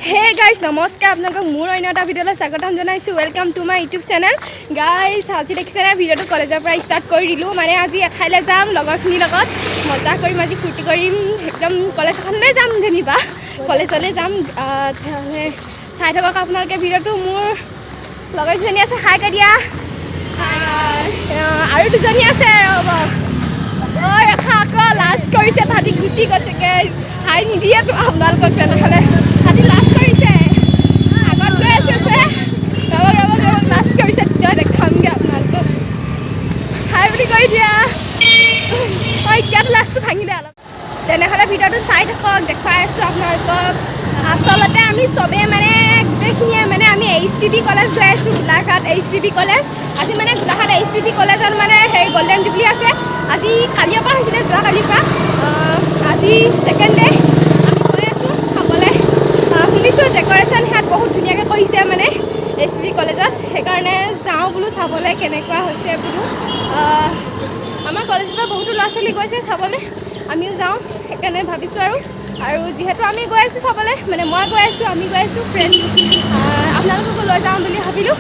Hey guys, নমস্কাৰ আপোনালোকক মোৰ অন্য এটা ভিডিঅ'লৈ স্বাগতম জনাইছোঁ। Welcome to my YouTube channel. Guys আজি দেখিছেনে ভিডিঅ'টো কলেজৰ পৰা ষ্টাৰ্ট কৰি দিলোঁ। মানে আজি এঠাইলৈ যাম লগৰখিনিৰ লগত মজা কৰিম, আজি ফূৰ্তি কৰিম, একদম কলেজ এখনলৈ যাম যেনিবা কলেজলৈ যাম। চাই থাকক আপোনালোকে ভিডিঅ'টো। মোৰ লগৰ দুজনী আছে, হাই কৈ দিয়া। আৰু দুজনী আছে ৰ'ব, ৰেখা আকৌ লাজ কৰিছে, তাহাঁতি গুচি গৈছেগৈ, হাই নিদিয়েতো আপোনালোকক তেনেহ'লে। তাহাঁতি লাজ কৰিছে, আগত গৈ আছে যে ৰ'ব লাজ কৰিছে, তেতিয়া দেখামগৈ আপোনালোকক। হাই বুলি কৈ দিয়া। এতিয়াতো লাজটো ভাঙিলে অলপ। তেনেহ'লে ভিডিঅ'টো চাই থাকক, দেখুৱাই আছোঁ আপোনালোকক। আচলতে আমি চবেই মানে গোটেইখিনিয়ে মানে আমি HPB কলেজ গৈ আছোঁ, গোলাঘাট HPB কলেজ। আজি মানে গোলাঘাট HPB কলেজত মানে হেৰি গল্ডেন জুবলি আছে। আজি কালিৰ পৰা হৈছিলে, যোৱাকালিৰ পৰা। আজি ছেকেণ্ড ডে আমি গৈ আছোঁ চাবলৈ। শুনিছোঁ ডেক'ৰেশ্যন ইয়াত বহুত ধুনীয়াকৈ কৰিছে মানে HPB কলেজত, সেইকাৰণে যাওঁ বোলো চাবলৈ কেনেকুৱা হৈছে বোলো। আমাৰ কলেজৰ পৰা বহুতো ল'ৰা ছোৱালী গৈছে চাবলৈ, আমিও যাওঁ সেইকাৰণে ভাবিছোঁ। আৰু যিহেতু আমি গৈ আছোঁ চাবলৈ, মানে মই গৈ আছোঁ, আমি গৈ আছোঁ ফ্ৰেণ্ড, আপোনালোককো লৈ যাওঁ বুলি ভাবিলোঁ।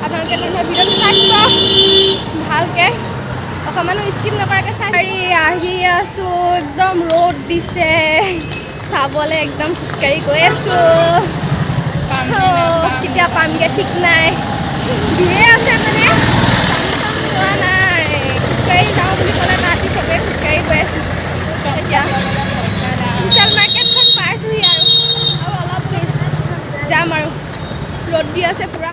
আপোনালোকে তেনেহ'লে ভিডিঅ'টো চাই দিব ভালকৈ, অকণমানো স্কিপ নকৰাকৈ চাই আহি আছোঁ। একদম ৰ'দ দিছে, চাবলৈ একদম খোজকাঢ়ি গৈ আছোঁ। কেতিয়া পামগৈ ঠিক নাই, দিয়ে আছে মানে যোৱা নাই। খোজকাঢ়ি যাওঁ বুলি ক'লে তাহাঁতি চবেই খোজকাঢ়ি গৈ আছোঁ। এতিয়া বিশাল মাৰ্কেটখন পাইছোঁহি আৰু অলপ দূৰ যাম আৰু, ৰ'দ দি আছে পূৰা।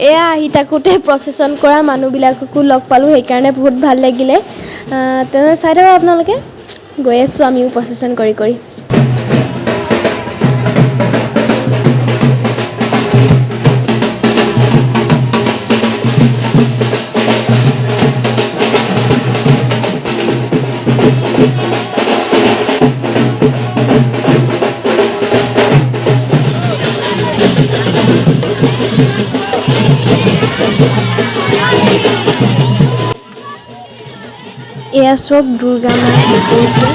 এয়া আহি থাকোঁতে প্ৰচেছন কৰা মানুহবিলাককো লগ পালোঁ, সেইকাৰণে বহুত ভাল লাগিলে। তেনেহ'লে চাই থাকক আপোনালোকে, গৈ আছোঁ আমিও প্ৰচেছন কৰি কৰি। এয়া চব দুৰ্গা মা গৈছে।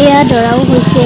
এয়া দৰাও হৈছে।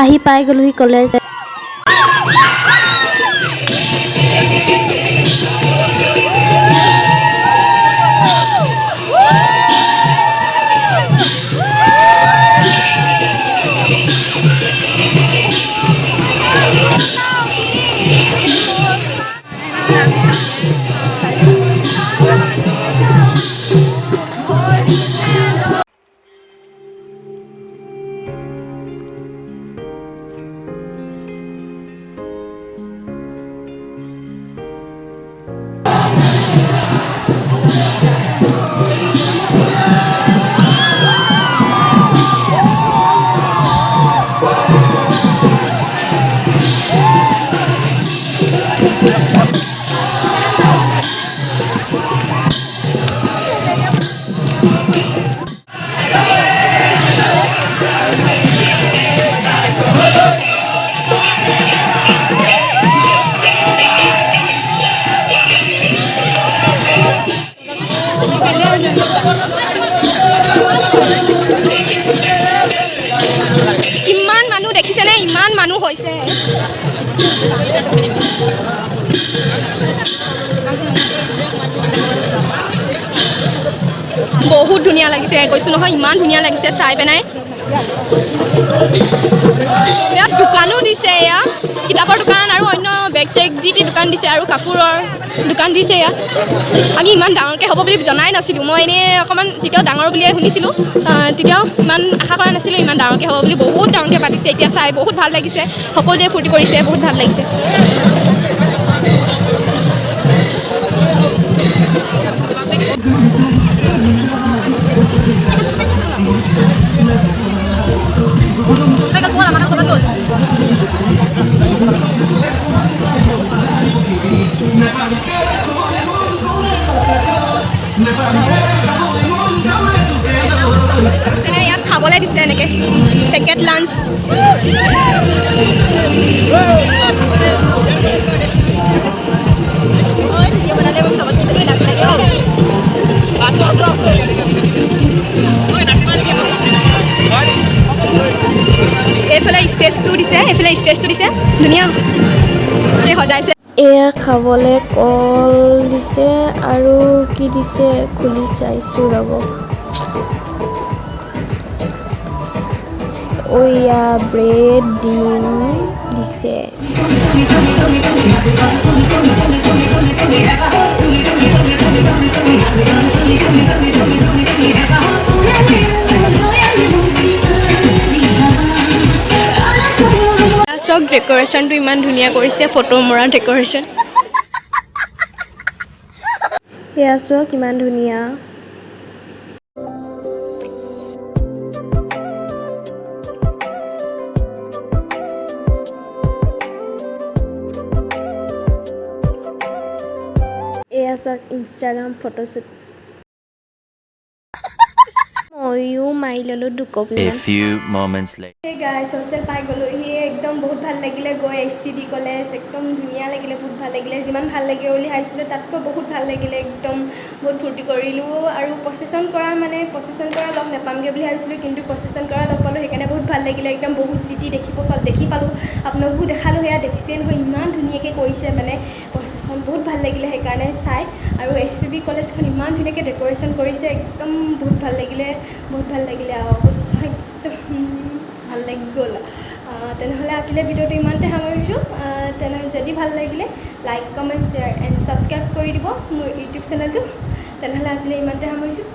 আহি পাই গ'লোহি কলেজ। ইমান মানুহ দেখিছেনে? ইমান মানুহ হৈছে। বহুত ধুনীয়া লাগিছে, কৈছোঁ নহয় ইমান ধুনীয়া লাগিছে চাই পেলাই। ইয়াত দোকানো দিছে, এয়া কিতাপৰ দোকান আৰু অন্য বেগ চেগ যি দোকান দিছে আৰু কাপোৰৰ দোকান দিছে ইয়াত। আমি ইমান ডাঙৰকৈ হ'ব বুলি জনাই নাছিলোঁ। মই এনেই অকণমান তেতিয়াও ডাঙৰ বুলিয়ে শুনিছিলোঁ, তেতিয়াও ইমান আশা কৰা নাছিলোঁ ইমান ডাঙৰকৈ হ'ব বুলি। বহুত ডাঙৰকৈ পাতিছে, এতিয়া চাই বহুত ভাল লাগিছে, সকলোৱে ফূৰ্তি কৰিছে, বহুত ভাল লাগিছে। ইয়াত খাবলৈ দিছে এনেকৈ পেকেট লাঞ্চ। এইফালে ষ্টেজটো দিছে ধুনীয়া সজাইছে। এয়া খাবলৈ কল দিছে আৰু কি দিছে খুলি চাইছোঁ ৰ'ব। এয়া ব্ৰেড ডিম দিছে। চব ডেক'ৰেশ্যনটো ইমান ধুনীয়া কৰিছে, ফটো মৰা ডেক'ৰেশ্যন। এয়া চোৱা কিমান ধুনীয়া। এয়া চাওক ইনষ্টাগ্ৰাম ফটোশ্বুট। ময়ো মাৰি ল'লোঁ দুকপি। A few moments later. সেই গাইছ হোষ্টেল পাই গ'লোহি, একদম বহুত ভাল লাগিলে গৈ। HTD কলেজ একদম ধুনীয়া লাগিলে, বহুত ভাল লাগিলে। যিমান ভাল লাগিব বুলি ভাবিছিলোঁ তাতকৈ বহুত ভাল লাগিলে, একদম বহুত ফূৰ্তি কৰিলোঁ। আৰু প্ৰচেশ্যন কৰা লগ নাপামগৈ বুলি ভাবিছিলোঁ, কিন্তু প্ৰচেশ্যন কৰা লগ পালোঁ, সেইকাৰণে বহুত ভাল লাগিলে। একদম বহুত জিতি দেখি পালোঁ, আপোনালোকো দেখালোঁ, সেয়া দেখিছে নহয় ইমান ধুনীয়াকৈ কৰিছে মানে প্ৰচেশ্যন, বহুত ভাল লাগিলে সেইকাৰণে চাই। আৰু HTD কলেজখন ইমান ধুনীয়াকৈ ডেক'ৰেশ্যন কৰিছে, একদম বহুত ভাল লাগিলে আৰু একদম ভাল লাগি গ'ল। তেনেহ'লে আজিলৈ ভিডিঅ'টো ইমানতে সামৰিছোঁ। যদি ভাল লাগিলে like, comment, share and subscribe কৰি দিব মোৰ ইউটিউব চেনেলটো। তেনেহ'লে আজিলৈ ইমানতে সামৰিছোঁ।